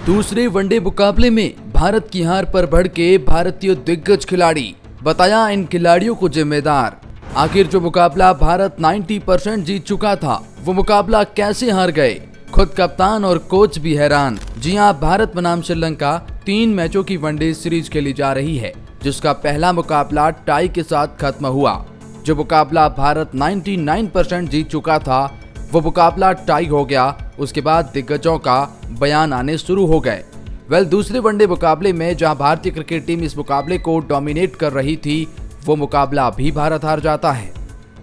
दूसरे वनडे मुकाबले में भारत की हार पर भड़के भारतीय दिग्गज खिलाड़ी, बताया इन खिलाड़ियों को जिम्मेदार। आखिर जो मुकाबला भारत 90% जीत चुका था, वो मुकाबला कैसे हार गए? खुद कप्तान और कोच भी हैरान। जी हां, भारत बनाम श्रीलंका 3 मैचों की वनडे सीरीज खेली जा रही है, जिसका पहला मुकाबला टाई के साथ खत्म हुआ। जो मुकाबला भारत 99% जीत चुका था, वो मुकाबला टाई हो गया। उसके बाद दिग्गजों का बयान आने शुरू हो गए। दूसरे वनडे मुकाबले में जहां भारतीय क्रिकेट टीम इस मुकाबले को डोमिनेट कर रही थी, वो मुकाबला भी भारत हार जाता है।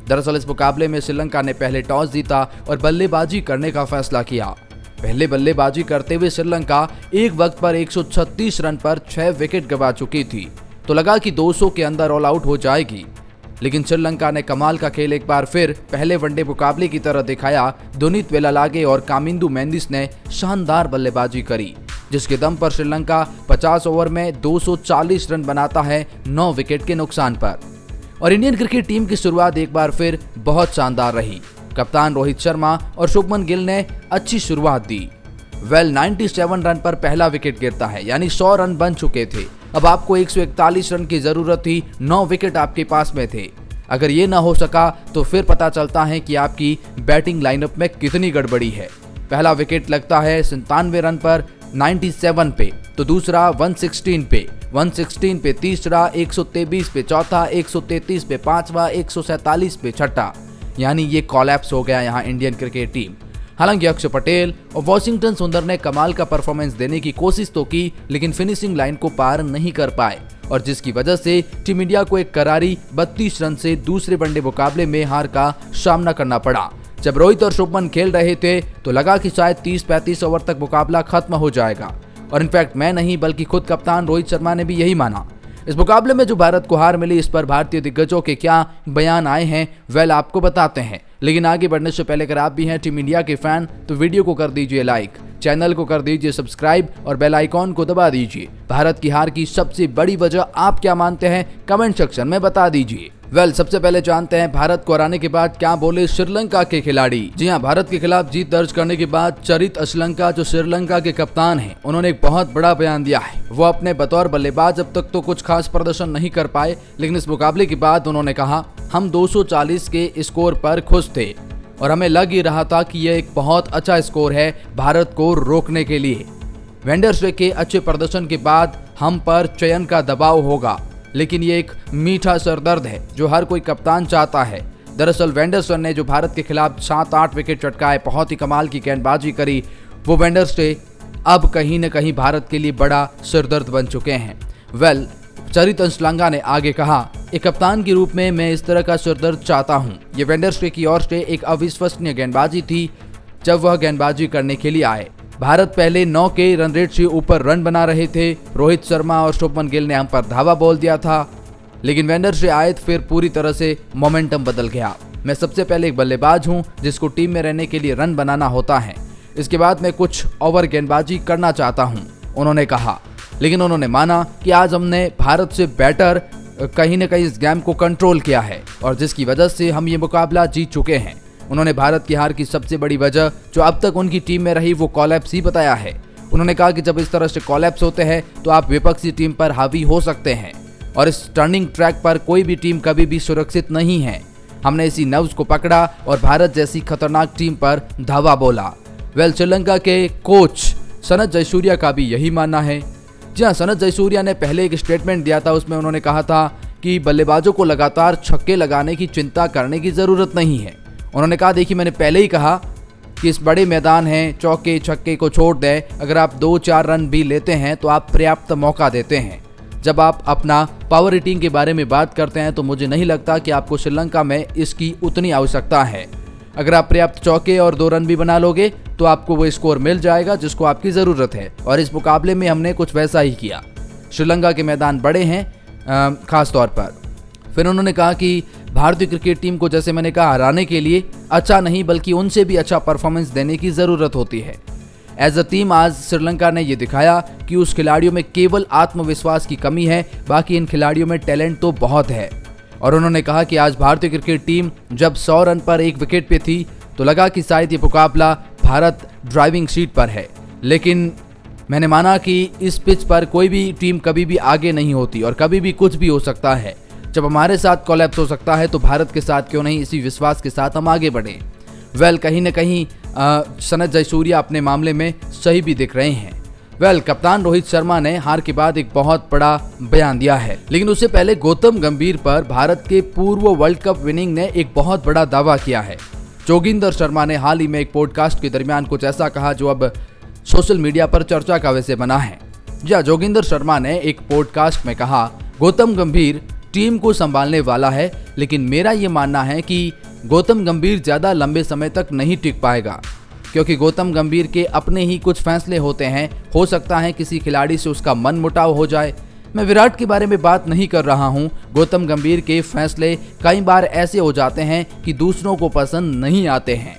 दरअसल इस मुकाबले में श्रीलंका ने पहले टॉस जीता और बल्लेबाजी करने का फैसला किया। पहले बल्लेबाजी करते हुए श्रीलंका एक वक्त पर 136 रन पर 6 विकेट गंवा चुकी थी, तो लगा कि 200 के अंदर ऑल आउट हो जाएगी। लेकिन श्रीलंका ने कमाल का खेल एक बार फिर पहले वनडे मुकाबले की तरह दिखाया। दुनीत वेलालागे और कामिंदु मेंडिस ने शानदार बल्लेबाजी करी, जिसके दम पर श्रीलंका 50 ओवर में 240 रन बनाता है 9 विकेट के नुकसान पर। और इंडियन क्रिकेट टीम की शुरुआत एक बार फिर बहुत शानदार रही। कप्तान रोहित शर्मा और शुभमन गिल ने अच्छी शुरुआत दी। 97 रन पर पहला विकेट गिरता है, यानी 100 रन बन चुके थे। अब आपको 141 रन की जरूरत थी, 9 विकेट आपके पास में थे। अगर ये ना हो सका तो फिर पता चलता है कि आपकी बैटिंग लाइनअप में कितनी गड़बड़ी है। पहला विकेट लगता है 97 रन पर 97 पे, तो दूसरा 116 पे, तीसरा 123 पे, चौथा 133 पे, पांचवा 147 पे, छठा। यानी ये कोलैप्स हो गया यहाँ इंडियन क्रिकेट टीम। हालांकि अक्षर पटेल और वॉशिंगटन सुंदर ने कमाल का परफॉर्मेंस देने की कोशिश तो की, लेकिन फिनिशिंग लाइन को पार नहीं कर पाए, और जिसकी वजह से टीम इंडिया को एक करारी 32 रन से दूसरे वनडे मुकाबले में हार का सामना करना पड़ा। जब रोहित और शुभमन खेल रहे थे तो लगा कि शायद 30-35 ओवर तक मुकाबला खत्म हो जाएगा, और इनफैक्ट मैं नहीं बल्कि खुद कप्तान रोहित शर्मा ने भी यही माना। इस मुकाबले में जो भारत को हार मिली, इस पर भारतीय दिग्गजों के क्या बयान आए हैं, आपको बताते हैं। लेकिन आगे बढ़ने से पहले अगर आप भी हैं टीम इंडिया के फैन, तो वीडियो को कर दीजिए लाइक, चैनल को कर दीजिए सब्सक्राइब और बेल आइकॉन को दबा दीजिए। भारत की हार की सबसे बड़ी वजह आप क्या मानते हैं, कमेंट सेक्शन में बता दीजिए। सबसे पहले जानते हैं भारत को हराने के बाद क्या बोले श्रीलंका के खिलाड़ी। जी हां, भारत के खिलाफ जीत दर्ज करने के बाद चरित अश्लंका, जो श्रीलंका के कप्तान हैं, उन्होंने एक बहुत बड़ा बयान दिया है। वो अपने बतौर बल्लेबाज अब तक तो कुछ खास प्रदर्शन नहीं कर पाए, लेकिन इस मुकाबले के बाद उन्होंने कहा, हम 240 के स्कोर पर खुश थे और हमें लग ही रहा था कि यह एक बहुत अच्छा स्कोर है भारत को रोकने के लिए। वेंडरस्टे के अच्छे प्रदर्शन के बाद हम पर चयन का दबाव होगा, लेकिन ये एक मीठा सरदर्द है जो हर कोई कप्तान चाहता है। दरअसल वेंडरस्टे ने जो भारत के खिलाफ 7-8 विकेट चटकाए, बहुत ही कमाल की गेंदबाजी करी, वो वेंडरस्टे अब कहीं न कहीं भारत के लिए बड़ा सिरदर्द बन चुके हैं। चरित अश्लंका ने आगे कहा, एक कप्तान के रूप में मैं इस तरह का सिरदर्द चाहता हूं। ये वेंडरस्टे की ओर से एक अविश्वसनीय गेंदबाजी थी जब वह गेंदबाजी करने के लिए आए। भारत पहले 9 के रन रेट से ऊपर रन बना रहे थे। रोहित शर्मा और शुभमन गिल ने हम पर धावा बोल दिया था, लेकिन वेंडरस्टे आए तो फिर पूरी तरह से मोमेंटम बदल गया। मैं सबसे पहले एक बल्लेबाज हूं जिसको टीम में रहने के लिए रन बनाना होता है। इसके बाद मैं कुछ ओवर गेंदबाजी करना चाहता हूं, उन्होंने कहा। लेकिन उन्होंने माना कि आज हमने भारत से बेटर कहीं न कहीं इस गेम को कंट्रोल किया है, और जिसकी वजह से हम ये मुकाबला जीत चुके हैं। उन्होंने भारत की हार की सबसे बड़ी वजह जो अब तक उनकी टीम में रही, वो कोलैप्स ही बताया है। उन्होंने कहा कि जब इस तरह से कोलैप्स होते हैं तो आप विपक्षी टीम पर हावी हो सकते हैं, और इस टर्निंग ट्रैक पर कोई भी टीम कभी भी सुरक्षित नहीं है। हमने इसी नब्ज को पकड़ा और भारत जैसी खतरनाक टीम पर धावा बोला। श्रीलंका के कोच सनत जयसूर्या का भी यही मानना है। जी हाँ, सनत जयसूर्या ने पहले एक स्टेटमेंट दिया था, उसमें उन्होंने कहा था कि बल्लेबाजों को लगातार छक्के लगाने की चिंता करने की ज़रूरत नहीं है। उन्होंने कहा, देखिए मैंने पहले ही कहा कि इस बड़े मैदान हैं, चौके छक्के को छोड़ दें, अगर आप 2-4 रन भी लेते हैं तो आप पर्याप्त मौका देते हैं। जब आप अपना पावर रेटिंग के बारे में बात करते हैं तो मुझे नहीं लगता कि आपको श्रीलंका में इसकी उतनी आवश्यकता है। अगर आप पर्याप्त चौके और 2 रन भी बना लोगे तो आपको वो स्कोर मिल जाएगा जिसको आपकी ज़रूरत है, और इस मुकाबले में हमने कुछ वैसा ही किया। श्रीलंका के मैदान बड़े हैं खास तौर पर। फिर उन्होंने कहा कि भारतीय क्रिकेट टीम को, जैसे मैंने कहा, हराने के लिए अच्छा नहीं बल्कि उनसे भी अच्छा परफॉर्मेंस देने की ज़रूरत होती है। एज अ टीम आज श्रीलंका ने ये दिखाया कि उस खिलाड़ियों में केवल आत्मविश्वास की कमी है, बाकी इन खिलाड़ियों में टैलेंट तो बहुत है। और उन्होंने कहा कि आज भारतीय क्रिकेट टीम जब 100 रन पर 1 विकेट पे थी तो लगा कि शायद ये मुकाबला भारत ड्राइविंग सीट पर है, लेकिन मैंने माना कि इस पिच पर कोई भी टीम कभी भी आगे नहीं होती और कभी भी कुछ भी हो सकता है। जब हमारे साथ कोलैप्स हो सकता है तो भारत के साथ क्यों नहीं, इसी विश्वास के साथ हम आगे बढ़े। कहीं न कहीं सनत जयसूर्या अपने मामले में सही भी दिख रहे हैं। कप्तान रोहित शर्मा ने हार के बाद एक बहुत बड़ा बयान दिया है, लेकिन उससे पहले गौतम गंभीर पर भारत के पूर्व वर्ल्ड कप विनिंग ने एक बहुत बड़ा दावा किया है। जोगिंदर शर्मा ने हाल ही में एक पॉडकास्ट के दरमियान कुछ ऐसा कहा जो अब सोशल मीडिया पर चर्चा का विषय बना है। जोगिंदर शर्मा ने एक पॉडकास्ट में कहा, गौतम गंभीर टीम को संभालने वाला है, लेकिन मेरा ये मानना है कि गौतम गंभीर ज़्यादा लंबे समय तक नहीं टिक पाएगा, क्योंकि गौतम गंभीर के अपने ही कुछ फैसले होते हैं। हो सकता है किसी खिलाड़ी से उसका मन मुटाव हो जाए। मैं विराट के बारे में बात नहीं कर रहा हूं। गौतम गंभीर के फैसले कई बार ऐसे हो जाते हैं कि दूसरों को पसंद नहीं आते हैं।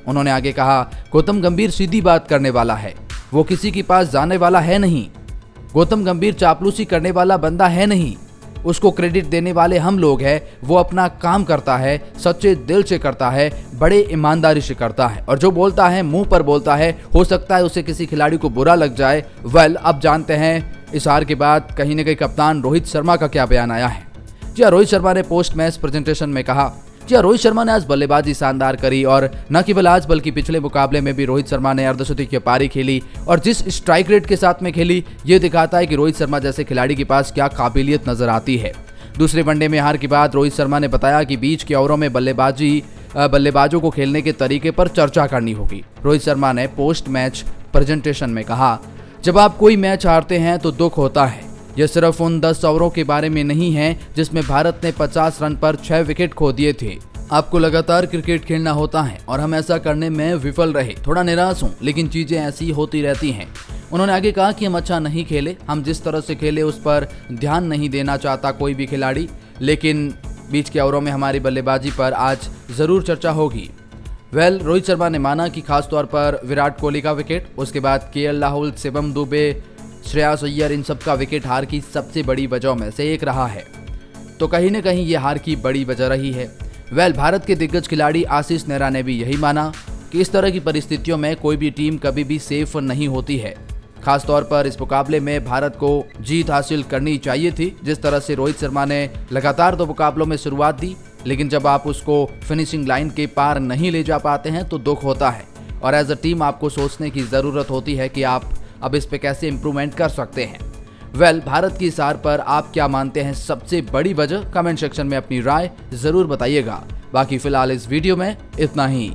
उन्होंने आगे कहा, गौतम गंभीर सीधी बात करने वाला है, वो किसी के पास जाने वाला है नहीं। गौतम गंभीर चापलूसी करने वाला बंदा है नहीं। उसको क्रेडिट देने वाले हम लोग हैं। वो अपना काम करता है, सच्चे दिल से करता है, बड़े ईमानदारी से करता है, और जो बोलता है मुंह पर बोलता है। हो सकता है उसे किसी खिलाड़ी को बुरा लग जाए। अब जानते हैं इस हार के बाद कहीं न कहीं कप्तान रोहित शर्मा का क्या बयान आया है। रोहित शर्मा ने पोस्ट मैच प्रेजेंटेशन में कहा, रोहित शर्मा ने आज बल्लेबाजी शानदार करी, और न केवल आज बल्कि पिछले मुकाबले में भी रोहित शर्मा ने अर्धशतक की पारी खेली, और जिस स्ट्राइक रेट के साथ में खेली ये दिखाता है कि रोहित शर्मा जैसे खिलाड़ी के पास क्या काबिलियत नजर आती है। दूसरे वनडे में हार के बाद रोहित शर्मा ने बताया कि बीच के ओवरों में बल्लेबाजों को खेलने के तरीके पर चर्चा करनी होगी। रोहित शर्मा ने पोस्ट मैच प्रेजेंटेशन में कहा, जब आप कोई मैच हारते हैं तो दुख होता है। यह सिर्फ उन 10 ओवरों के बारे में नहीं है जिसमें भारत ने 50 रन पर 6 विकेट खो दिए थे। आपको लगातार क्रिकेट खेलना होता है और हम ऐसा करने में विफल रहे। थोड़ा निराश हूं, लेकिन चीजें ऐसी होती रहती हैं। उन्होंने आगे कहा कि हम अच्छा नहीं खेले, हम जिस तरह से खेले उस पर ध्यान नहीं देना चाहता कोई भी खिलाड़ी, लेकिन बीच के ओवरों में हमारी बल्लेबाजी पर आज जरूर चर्चा होगी। रोहित शर्मा ने माना कि खासतौर पर विराट कोहली का विकेट, उसके बाद केएल राहुल, शिवम दुबे, श्रेयस अय्यर, इन सब का विकेट हार की सबसे बड़ी वजह में से एक रहा है। तो कहीं न कहीं ये हार की बड़ी वजह रही है। भारत के दिग्गज खिलाड़ी आशीष नेहरा ने भी यही माना कि इस तरह की परिस्थितियों में कोई भी टीम कभी भी सेफ नहीं होती है। खासतौर पर इस मुकाबले में भारत को जीत हासिल करनी चाहिए थी। जिस तरह से रोहित शर्मा ने लगातार 2 मुकाबलों में शुरुआत दी, लेकिन जब आप उसको फिनिशिंग लाइन के पार नहीं ले जा पाते हैं तो दुख होता है, और एज अ टीम आपको सोचने की ज़रूरत होती है कि आप अब इस पे कैसे इम्प्रूवमेंट कर सकते हैं। भारत की इस हार पर आप क्या मानते हैं सबसे बड़ी वजह? कमेंट सेक्शन में अपनी राय जरूर बताइएगा। बाकी फिलहाल इस वीडियो में इतना ही।